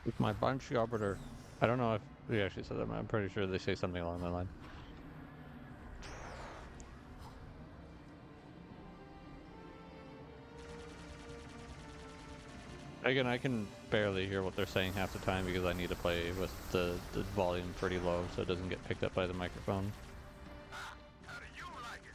With my Banshee Arbiter. I don't know if we actually said that, but I'm pretty sure they say something along that line. Again, I can barely hear what they're saying half the time because I need to play with the volume pretty low so it doesn't get picked up by the microphone. How do you like it?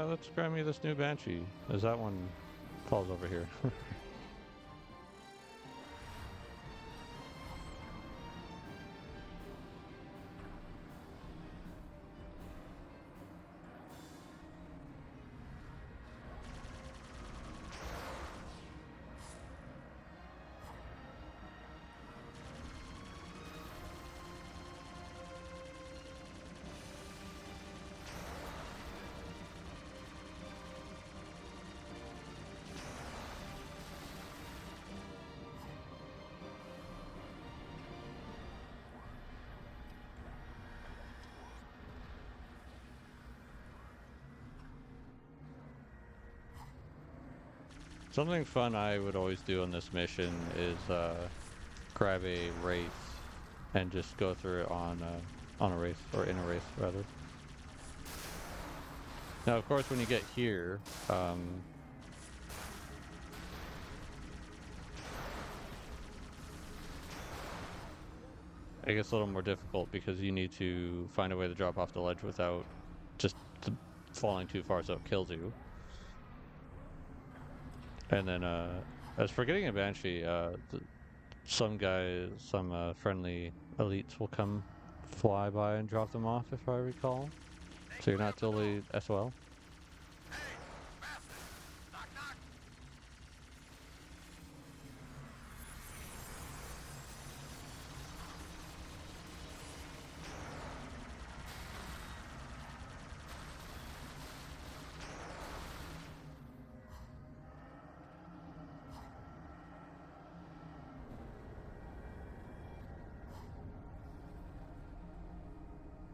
Let's grab me this new Banshee, as that one falls over here. Something fun I would always do on this mission is grab a wraith and just go through it on a wraith, or in a wraith rather. Now, of course, when you get here, it gets a little more difficult because you need to find a way to drop off the ledge without just falling too far so it kills you. And then, as for getting a Banshee, some guys, some friendly elites will come fly by and drop them off, if I recall. So you're not totally SOL. Hey, bastard! Knock knock!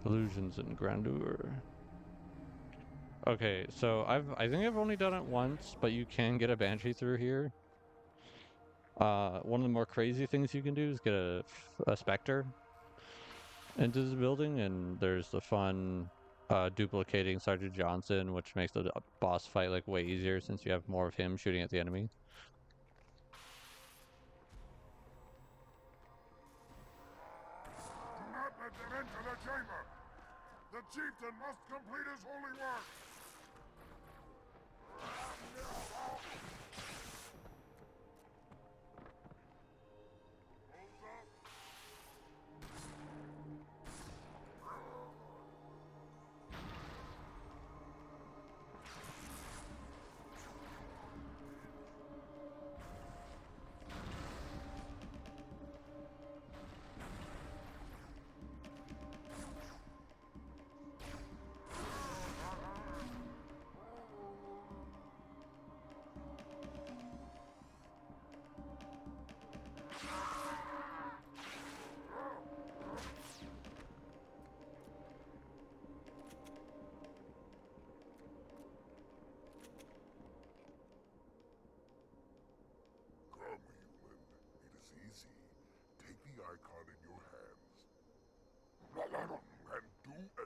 Illusions and grandeur. Okay, so I think I've only done it once, but you can get a Banshee through here. One of the more crazy things you can do is get a Spectre into the building, and there's the fun duplicating Sergeant Johnson, which makes the boss fight like way easier since you have more of him shooting at the enemy. Do not let them enter the chamber! The chieftain must complete his holy work! Hold up!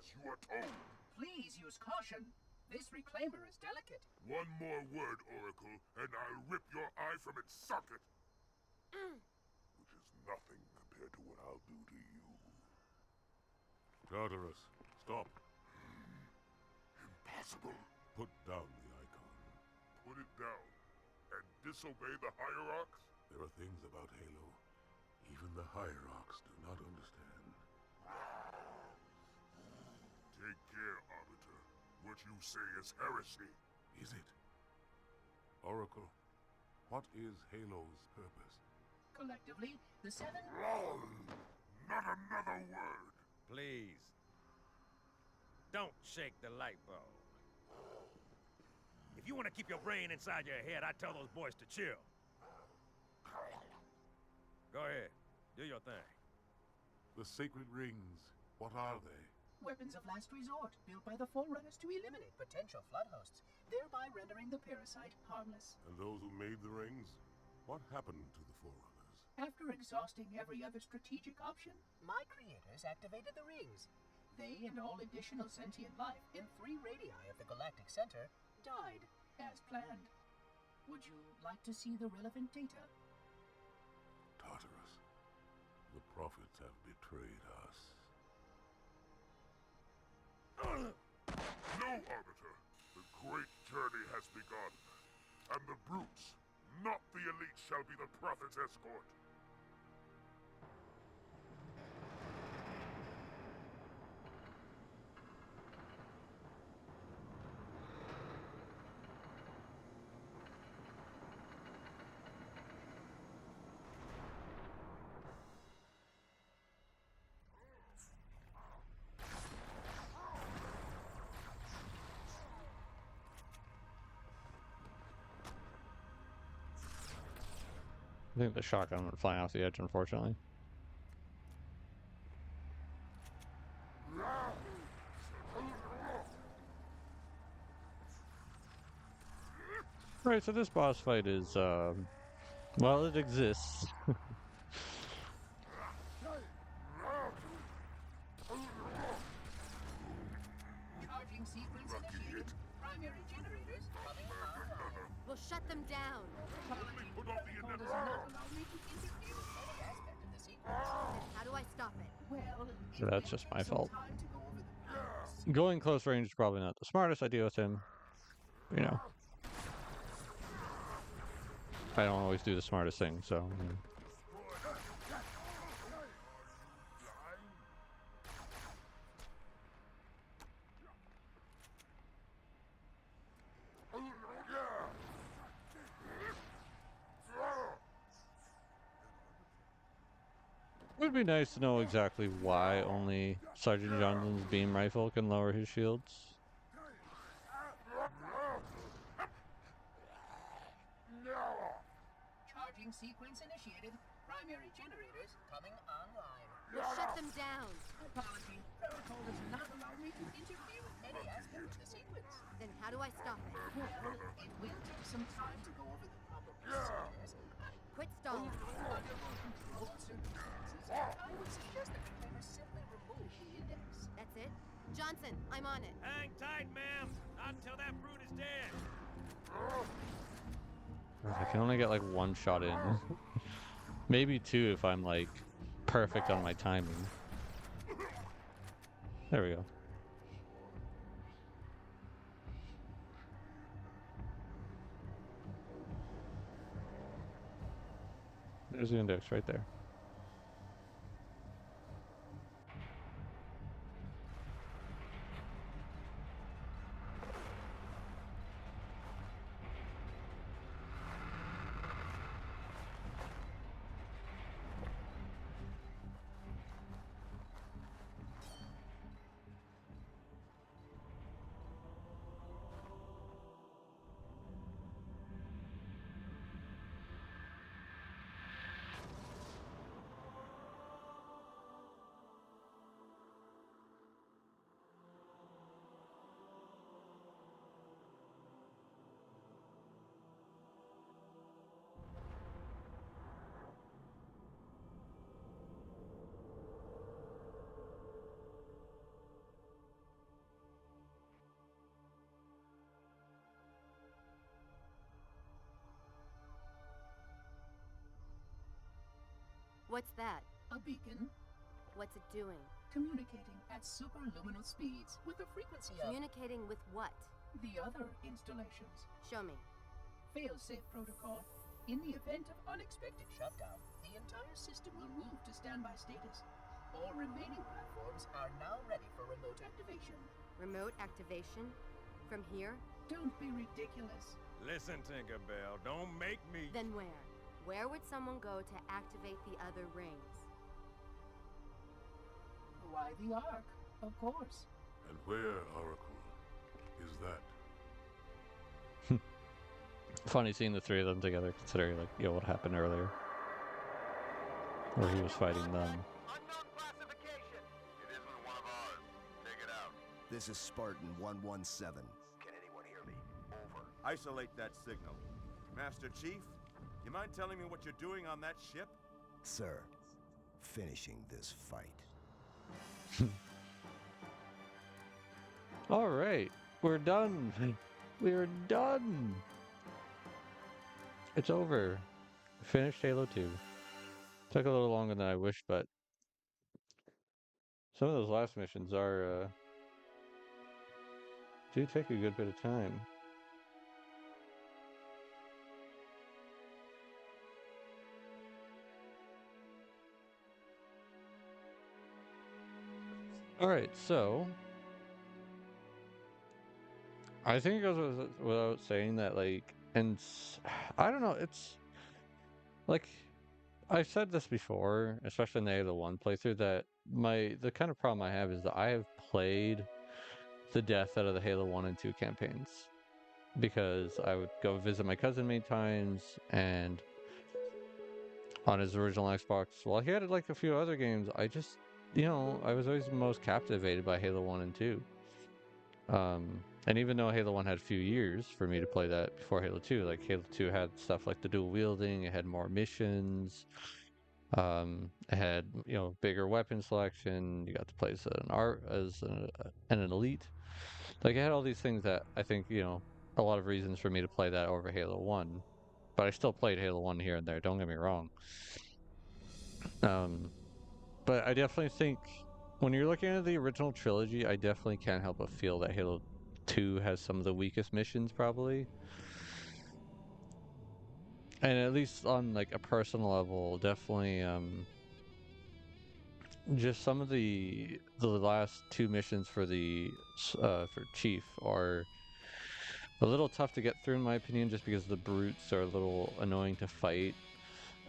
unless you are told. Please use caution. This reclaimer is delicate. One more word, Oracle, and I'll rip your eye from its socket. Which is nothing compared to what I'll do to you. Tartarus, stop. Impossible. Put down the icon. Put it down and disobey the Hierarchs? There are things about Halo even the Hierarchs do not understand. Take care, Arbiter. What you say is heresy. Is it? Oracle, what is Halo's purpose? Collectively, the seven... Not another word. Please. Don't shake the light bulb. If you want to keep your brain inside your head, I tell those boys to chill. Go ahead. Do your thing. The sacred rings, what are they? Weapons of last resort, built by the Forerunners to eliminate potential flood hosts, thereby rendering the parasite harmless. And those who made the rings? What happened to the Forerunners? After exhausting every other strategic option, my creators activated the rings. They and all additional sentient life in 3 radii of the Galactic Center died, as planned. Would you like to see the relevant data? Tartarus, the prophets have betrayed us. No, Arbiter. The great journey has begun. And the brutes, not the elite, shall be the Prophet's escort. I think the shotgun went flying off the edge, unfortunately. Right, so this boss fight is, well, it exists. Charging sequence initiated. Primary generators coming online. We'll shut them down. Apology, Put off the protocol does inevitable. not allow me to interfere with any aspect of the sequence. How do I stop it? Well, That's just my fault. Time to go over the numbers. Going close range is probably not the smartest idea with him. You know. I don't always do the smartest thing, so... It would be nice to know exactly why only Sergeant Johnson's beam rifle can lower his shields. Charging sequence initiated. Primary generators coming online. We'll shut them down. Apology, protocol does not allow me to interfere with any aspect of the sequence. Then how do I stop it? Well, it will take some time to go over the proper procedures. Quit stalling. Under more controlled circumstances, I would suggest that reclaimers simply remove the index. That's it? Johnson, I'm on it. Hang tight, ma'am. Not until that brute is dead. I can only get like 1 shot in. Maybe 2 if I'm like perfect on my timing. There we go. There's the index right there. What's that? A beacon What's it doing? communicating at superluminal speeds with the frequency of Communicating with what? the other installations. Show me. Fail-safe protocol. In the event of unexpected shutdown, the entire system will move to standby status. All remaining platforms are now ready for remote activation. Remote activation? From here? Don't be ridiculous. Listen, Tinkerbell, don't make me... Then where? Where would someone go to activate the other rings? Why the Ark? Of course. And where, Oracle, is that? Funny seeing the three of them together, considering like what happened earlier, where he was fighting them. Unknown classification. It isn't one of ours. Take it out. This is Spartan 117. Can anyone hear me? Over. Isolate that signal. Master Chief, you mind telling me what you're doing on that ship? Sir, finishing this fight. All right, we're done. We're done. It's over. Finished Halo 2. Took a little longer than I wished, but some of those last missions are do take a good bit of time. All right, so I think it goes without saying that, like, and I don't know, it's like I've said this before, especially in the Halo 1 playthrough, that the kind of problem I have is that I have played the death out of the Halo 1 and 2 campaigns because I would go visit my cousin many times, and on his original Xbox, while he had like a few other games, I just, I was always most captivated by Halo 1 and 2. And even though Halo 1 had a few years for me to play that before Halo 2, like Halo 2 had stuff like the dual wielding, it had more missions, it had, bigger weapon selection, you got to play as an elite. Like, it had all these things that I think, a lot of reasons for me to play that over Halo 1. But I still played Halo 1 here and there, don't get me wrong. But I definitely think when you're looking at the original trilogy, I definitely can't help but feel that Halo 2 has some of the weakest missions, probably. And at least on like a personal level, definitely just some of the last two missions for for Chief are a little tough to get through, in my opinion, just because the brutes are a little annoying to fight.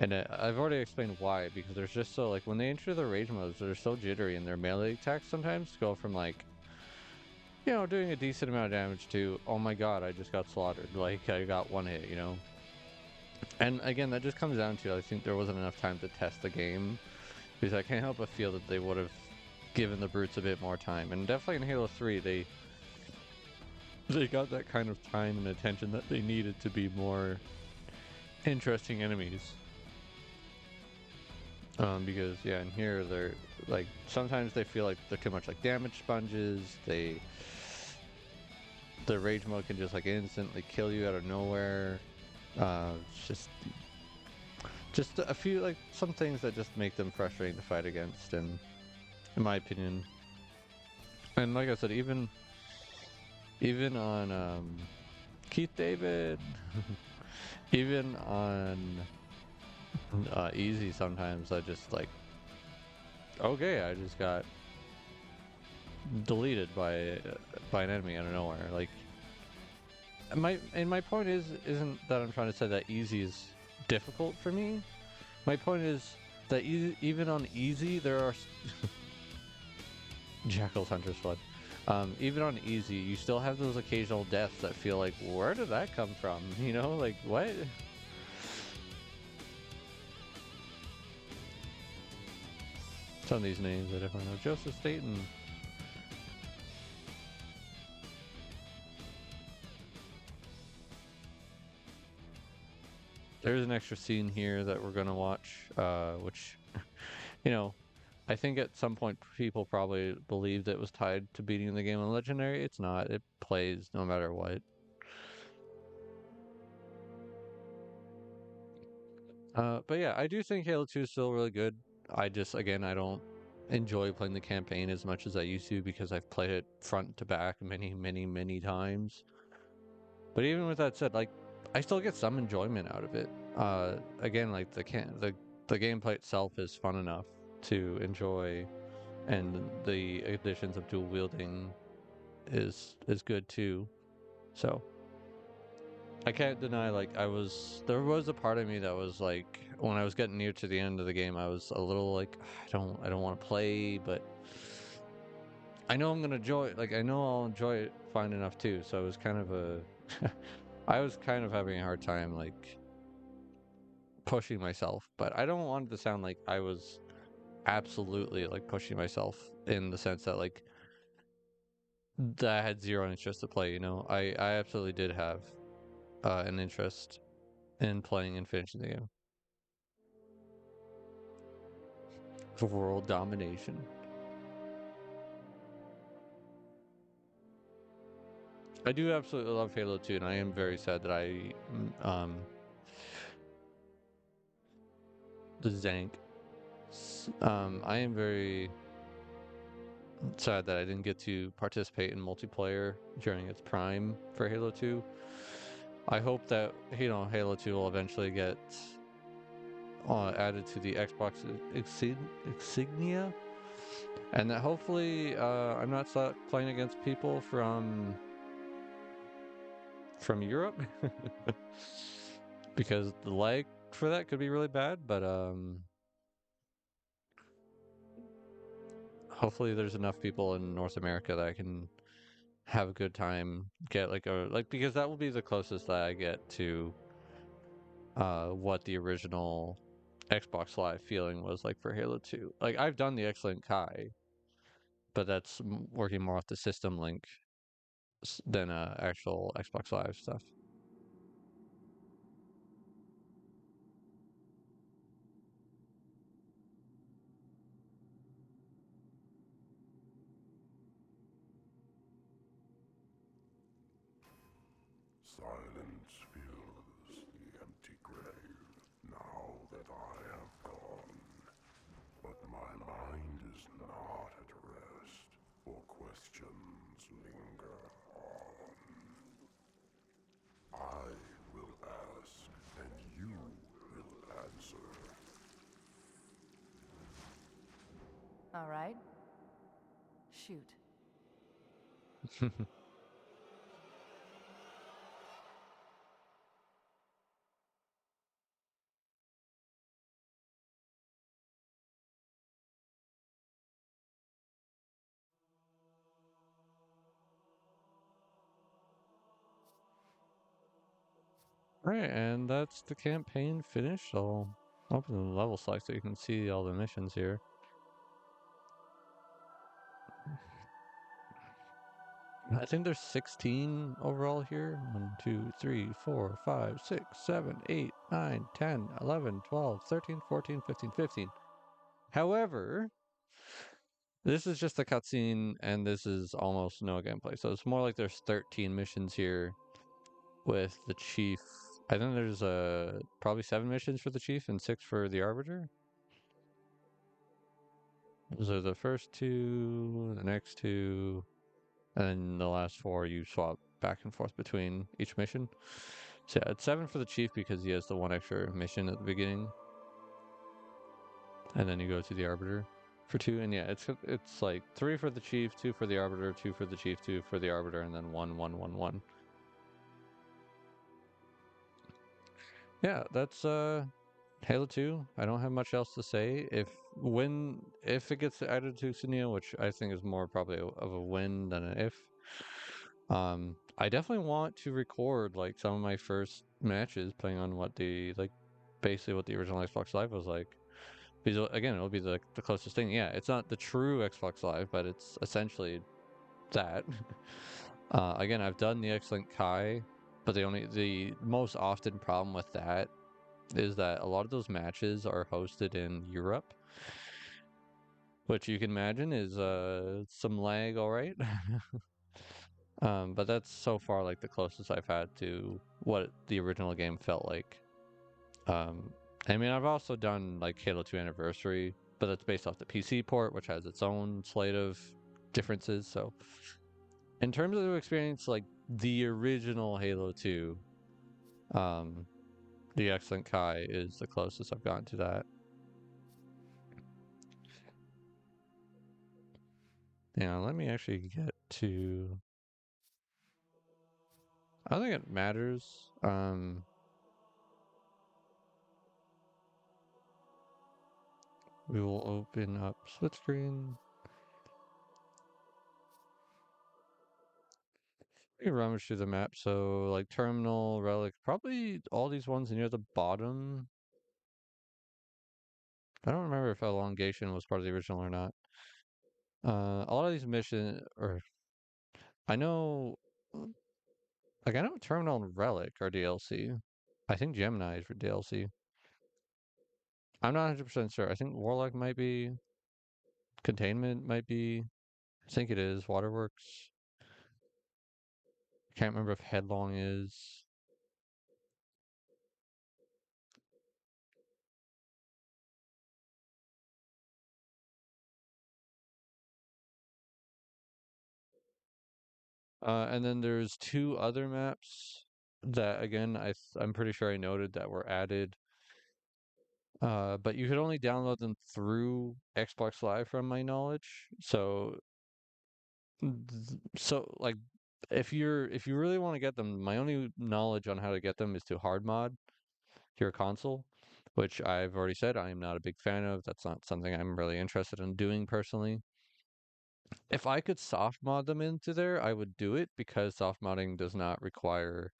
And I've already explained why, because there's just so, like, when they enter the rage modes, they're so jittery, and their melee attacks sometimes go from, like, doing a decent amount of damage to, oh my god, I just got slaughtered, like, I got one hit, And again, that just comes down to, I think there wasn't enough time to test the game, because I can't help but feel that they would have given the brutes a bit more time. And definitely in Halo 3, they got that kind of time and attention that they needed to be more interesting enemies. Because in here they're like, sometimes they feel like they're too much like damage sponges. The rage mode can just like instantly kill you out of nowhere. It's just a few, like, some things that just make them frustrating to fight against, and in my opinion. And like I said, even on Keith David, even on easy, sometimes I just like, okay, I just got deleted by an enemy out of nowhere. Like, my point isn't that I'm trying to say that easy is difficult for me. My point is that even on easy there are Jackal's Hunter's Flood. Even on easy, you still have those occasional deaths that feel like, where did that come from? Like, what? Some of these names I definitely know. Joseph Staten. There's an extra scene here that we're gonna watch, which, I think at some point people probably believed it was tied to beating the game on Legendary. It's not. It plays no matter what. But yeah, I do think Halo 2 is still really good. I just, again, I don't enjoy playing the campaign as much as I used to because I've played it front to back many, many, many times. But even with that said, like, I still get some enjoyment out of it. Again, like the gameplay itself is fun enough to enjoy, and the additions of dual wielding is good too. So I can't deny, like, there was a part of me that was like, when I was getting near to the end of the game, I was a little like, I don't want to play, but I know I'm gonna enjoy it. Like, I know I'll enjoy it fine enough too. So it was kind of I was kind of having a hard time, like, pushing myself, but I don't want it to sound like I was absolutely, like, pushing myself in the sense that, like, that I had zero interest to play, you know? I absolutely did have an interest in playing and finishing the game. World domination. I do absolutely love Halo 2, and I am very sad that the Zank. I am very sad that I didn't get to participate in multiplayer during its prime for Halo 2. I hope that, you know, Halo 2 will eventually get added to the Xbox insignia, and that hopefully I'm not stuck playing against people from Europe because the lag for that could be really bad, but hopefully there's enough people in North America that I can have a good time, get because that will be the closest that I get to what the original Xbox Live feeling was like for Halo 2. Like, I've done the X-Link Kai, but that's working more off the system link than actual Xbox Live stuff. Silence fills the empty grave now that I have gone. But my mind is not at rest, for questions linger on. I will ask, and you will answer. All right. Shoot. Right, and that's the campaign finished. I'll open the level select so you can see all the missions here. I think there's 16 overall here. 1, 2, 3, 4, 5, 6, 7, 8, 9, 10, 11, 12, 13, 14, 15, 15. However, this is just a cutscene, and this is almost no gameplay. So it's more like there's 13 missions here with the Chief. I think there's probably 7 missions for the Chief and 6 for the Arbiter. Those are the first 2, the next 2, and then the last 4 you swap back and forth between each mission. So yeah, it's 7 for the Chief because he has the 1 extra mission at the beginning. And then you go to the Arbiter for 2, and yeah, it's like 3 for the Chief, 2 for the Arbiter, 2 for the Chief, 2 for the Arbiter, and then 1, 1, 1, 1. Yeah, that's Halo 2. I don't have much else to say. If it gets added to Xenia, which I think is more probably of a win than an if. I definitely want to record like some of my first matches playing on basically what the original Xbox Live was like. Because again, it'll be the closest thing. Yeah, it's not the true Xbox Live, but it's essentially that. Again, I've done the X-Link Kai, but the most often problem with that is that a lot of those matches are hosted in Europe, which you can imagine is some lag, all right. But that's so far like the closest I've had to what the original game felt like. I mean, I've also done like Halo 2 Anniversary, but that's based off the PC port, which has its own slate of differences. So, in terms of the experience, like the original Halo 2, um, the Excellent Kai is the closest I've gotten to that. Yeah, let me actually get to. I don't think it matters. We will open up split screen. We can rummage through the map. So, like Terminal, Relic, probably all these ones near the bottom. I don't remember if Elongation was part of the original or not. A lot of these missions, or I know, like I know Terminal and Relic are DLC. I think Gemini is for DLC. I'm not 100% sure. I think Warlock might be. Containment might be. I think it is. Waterworks. Can't remember if Headlong is. And then there's two other maps that again I'm pretty sure I noted that were added. But you could only download them through Xbox Live from my knowledge. So like if you really want to get them, my only knowledge on how to get them is to hard mod your console, which I've already said I am not a big fan of. That's not something I'm really interested in doing personally. If I could soft mod them into there, I would do it because soft modding does not require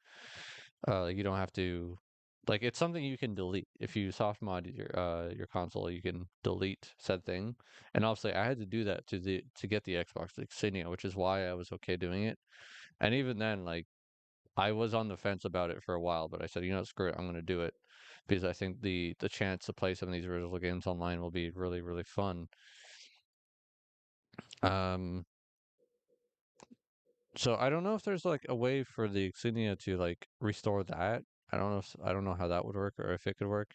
you don't have to like it's something you can delete. If you soft mod your console, you can delete said thing. And obviously I had to do that to get the Xbox Insignia, which is why I was okay doing it. And even then, like I was on the fence about it for a while, but I said, you know, screw it, I'm gonna do it. Because I think the chance to play some of these original games online will be really, really fun. Um So I don't know if there's like a way for the Insignia to like restore that. I don't know how that would work or if it could work.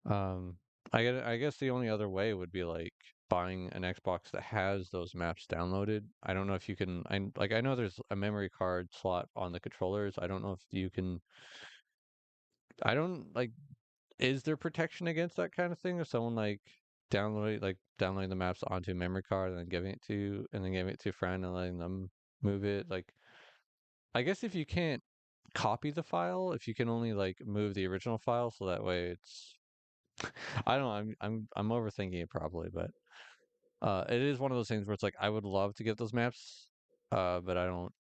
Um I guess the only other way would be like buying an Xbox that has those maps downloaded. I don't know if you can I know there's a memory card slot on the controllers. I don't know if you can I don't like is there protection against that kind of thing if someone like downloading the maps onto a memory card and then giving it to you and then giving it to a friend and letting them move it like I guess if you can't copy the file, if you can only like move the original file, so that way it's I don't know, I'm overthinking it probably, but it is one of those things where it's like I would love to get those maps, but I don't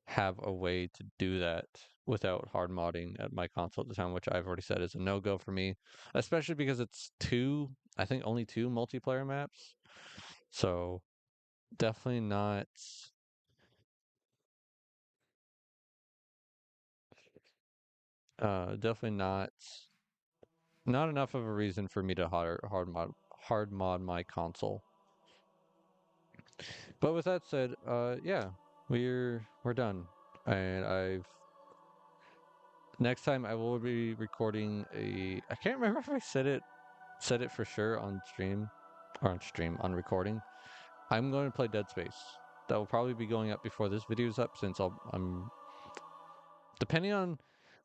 have a way to do that without hard modding at my console at the time, which I've already said is a no-go for me, especially because it's I think only two multiplayer maps. So definitely not definitely not enough of a reason for me to hard mod my console. But with that said, yeah, we're done. And I've next time I will be recording I can't remember if I said it for sure on stream or on recording. I'm going to play Dead Space. That will probably be going up before this video is up since I'm depending on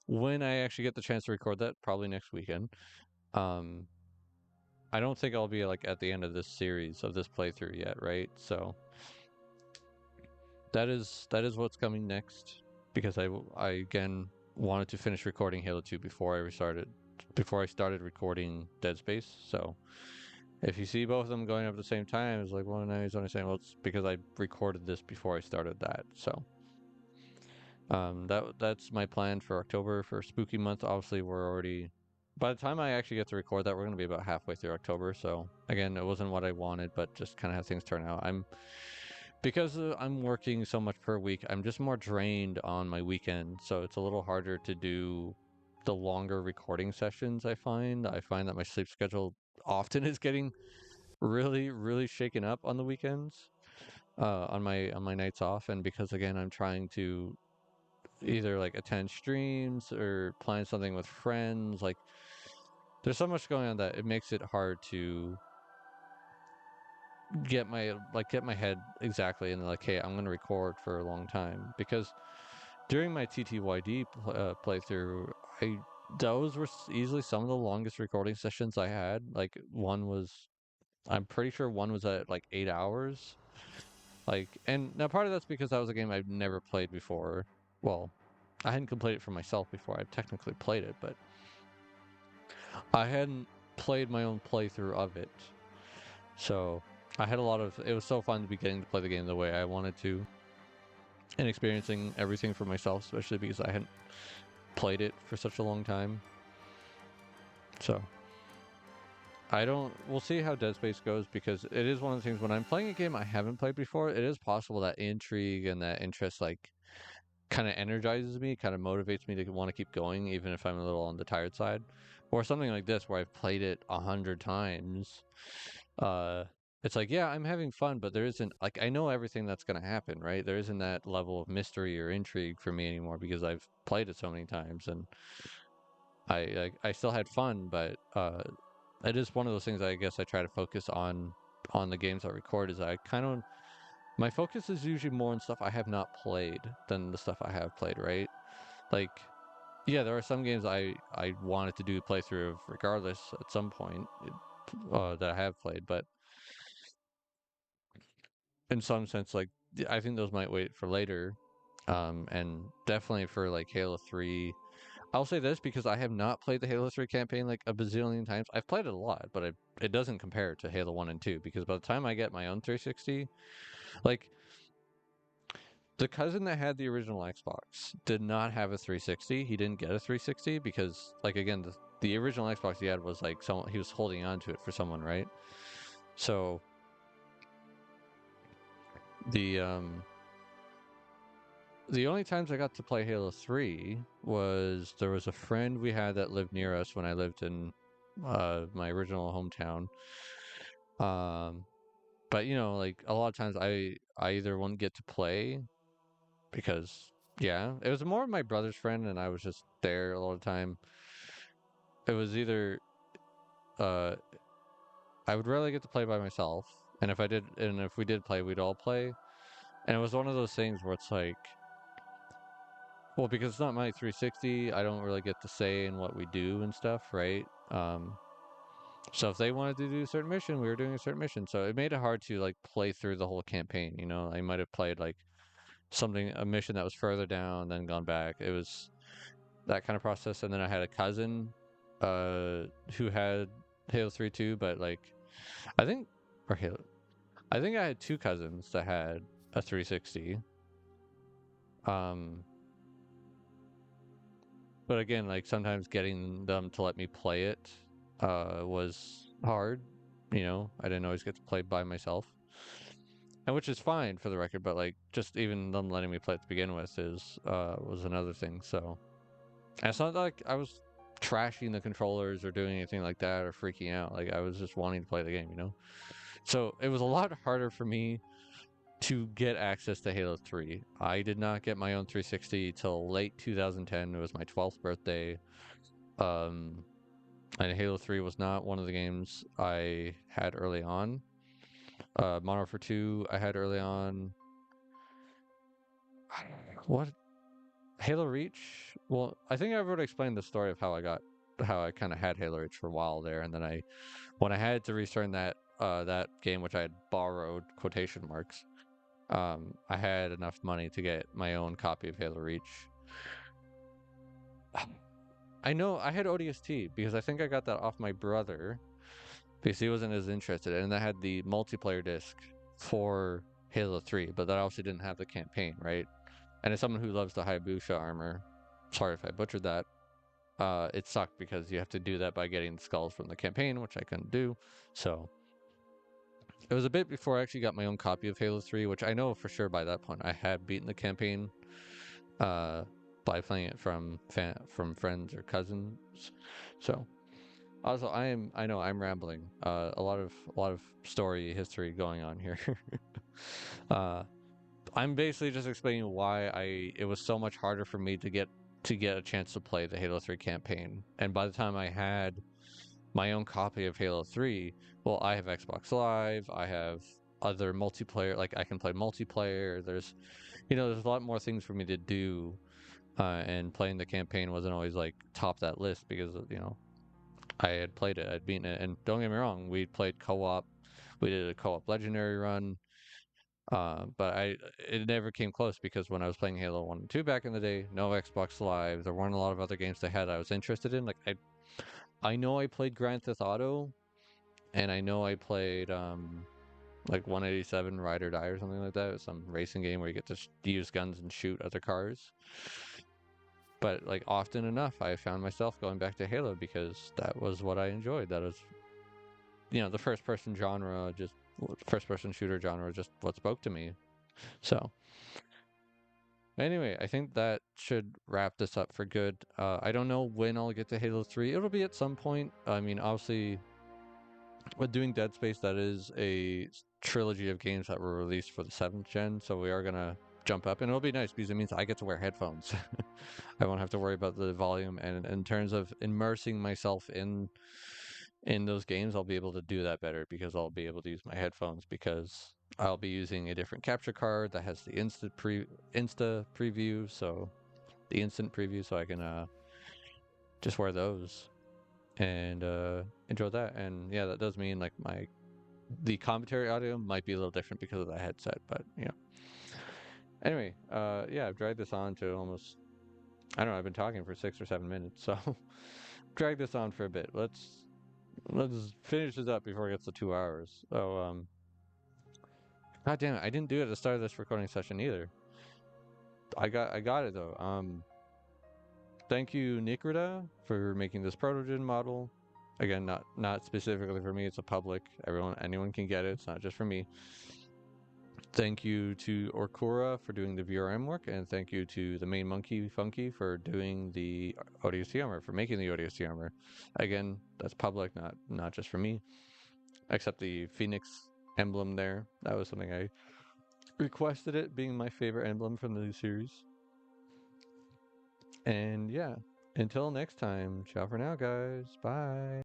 when I actually get the chance to record that, probably next weekend. Um I don't think I'll be like at the end of this series of this playthrough yet, right? So that is what's coming next because I again wanted to finish recording Halo 2 before I started recording Dead Space. So if you see both of them going up at the same time, it's like, well, now he's only saying, well, it's because I recorded this before I started that. So that's my plan for October for Spooky Month. Obviously, we're already by the time I actually get to record that, we're going to be about halfway through October. So again, it wasn't what I wanted, but just kind of how things turn out. Because I'm working so much per week, I'm just more drained on my weekend, so it's a little harder to do the longer recording sessions. I find that my sleep schedule often is getting really, really shaken up on the weekends, on my nights off, and because again I'm trying to either like attend streams or plan something with friends. Like there's so much going on that it makes it hard to get my head exactly and like, hey, I'm gonna record for a long time, because during my TTYD playthrough, those were easily some of the longest recording sessions I had. Like I'm pretty sure one was at like 8 hours. Like, and now part of that's because that was a game I've never played before. Well, I hadn't completed it for myself before I technically played it, but I hadn't played my own playthrough of it. So I had it was so fun to be getting to play the game the way I wanted to and experiencing everything for myself, especially because I hadn't played it for such a long time. So we'll see how Dead Space goes, because it is one of the things when I'm playing a game I haven't played before, it is possible that intrigue and that interest like kind of energizes me, kind of motivates me to want to keep going, even if I'm a little on the tired side. Or something like this where I've played it 100 times. It's like, yeah, I'm having fun, but there isn't, like, I know everything that's going to happen, right? There isn't that level of mystery or intrigue for me anymore because I've played it so many times, and I still had fun, but it is one of those things I guess I try to focus on the games I record. Is I kind of my focus is usually more on stuff I have not played than the stuff I have played, right? Like, yeah, there are some games I wanted to do a playthrough of regardless at some point that I have played, but in some sense, like I think those might wait for later, and definitely for like Halo 3. I'll say this because I have not played the Halo 3 campaign like a bazillion times. I've played it a lot, but it doesn't compare to Halo 1 and 2, because by the time I get my own 360, like the cousin that had the original Xbox did not have a 360. He didn't get a 360 because, like, again, the original Xbox he had was like someone he was holding on to it for someone, right? So the only times I got to play Halo 3 was there was a friend we had that lived near us when I lived in my original hometown. But you know, like a lot of times I either wouldn't get to play because yeah, it was more of my brother's friend and I was just there a lot of the time. It was either uh I would rarely get to play by myself, and if we did play, we'd all play. And it was one of those things where it's like, well, because it's not my 360, I don't really get to say in what we do and stuff, right? So if they wanted to do a certain mission, we were doing a certain mission. So it made it hard to like play through the whole campaign, you know? I might have played like a mission that was further down, then gone back. It was that kind of process. And then I had a cousin who had Halo 3 too, but like I think or Halo I think I had two cousins that had a 360. But again, like sometimes getting them to let me play it was hard. You know, I didn't always get to play by myself, and which is fine for the record. But like, just even them letting me play it to begin with was another thing. So and it's not like I was trashing the controllers or doing anything like that or freaking out. Like I was just wanting to play the game, you know. So it was a lot harder for me to get access to Halo 3. I did not get my own 360 till late 2010. It was my 12th birthday. And Halo 3 was not one of the games I had early on. Modern Warfare 2 I had early on. What? Halo Reach? Well, I think I've already explained the story of how I kind of had Halo Reach for a while there, and then when I had to return that game, which I had borrowed quotation marks, I had enough money to get my own copy of Halo Reach. I know I had ODST because I think I got that off my brother because he wasn't as interested, and I had the multiplayer disc for Halo 3, but that obviously didn't have the campaign, right? And as someone who loves the Hayabusa armor, sorry if I butchered that, it sucked because you have to do that by getting the skulls from the campaign, which I couldn't do. So it was a bit before I actually got my own copy of Halo 3, which I know for sure by that point I had beaten the campaign by playing it from friends or cousins. So also I know I'm rambling. A lot of story history going on here. I'm basically just explaining why it was so much harder for me to get a chance to play the Halo 3 campaign. And by the time I had my own copy of Halo 3, well, I have Xbox Live, I have other multiplayer, like I can play multiplayer. There's there's a lot more things for me to do, and playing the campaign wasn't always like top that list because I had played it, I'd beaten it, and don't get me wrong, we played co-op, we did a co-op legendary run, but it never came close because when I was playing Halo 1 and 2 back in the day, no Xbox Live, there weren't a lot of other games they had I was interested in. Like I know I played Grand Theft Auto, and I know I played like 187 Ride or Die or something like that, some racing game where you get to use guns and shoot other cars. But like often enough, I found myself going back to Halo because that was what I enjoyed. That was, the first-person genre, just first-person shooter genre, just what spoke to me. So anyway, I think that should wrap this up for good. I don't know when I'll get to Halo 3. It'll be at some point. I mean, obviously, with doing Dead Space, that is a trilogy of games that were released for the 7th gen, so we are going to jump up, and it'll be nice because it means I get to wear headphones. I won't have to worry about the volume, and in terms of immersing myself in those games, I'll be able to do that better because I'll be able to use my headphones because I'll be using a different capture card that has the insta preview, so the instant preview, so I can just wear those and enjoy that. And yeah, that does mean like the commentary audio might be a little different because of the headset, but anyway, yeah, I've dragged this on to almost, I don't know, I've been talking for 6 or 7 minutes, so drag this on for a bit. Let's finish this up before it gets to 2 hours. So god damn it, I didn't do it at the start of this recording session either. I got it though. Thank you, Nicoreda, for making this Protogen model. Again, not specifically for me, it's a public. Anyone can get it, it's not just for me. Thank you to Okkura for doing the VRM work, and thank you to the main monkey Funky for doing the ODST armor, for making the ODST armor. Again, that's public, not just for me. Except the Phoenix emblem there. That was something I requested, it being my favorite emblem from the new series. And yeah, until next time, ciao for now, guys. Bye.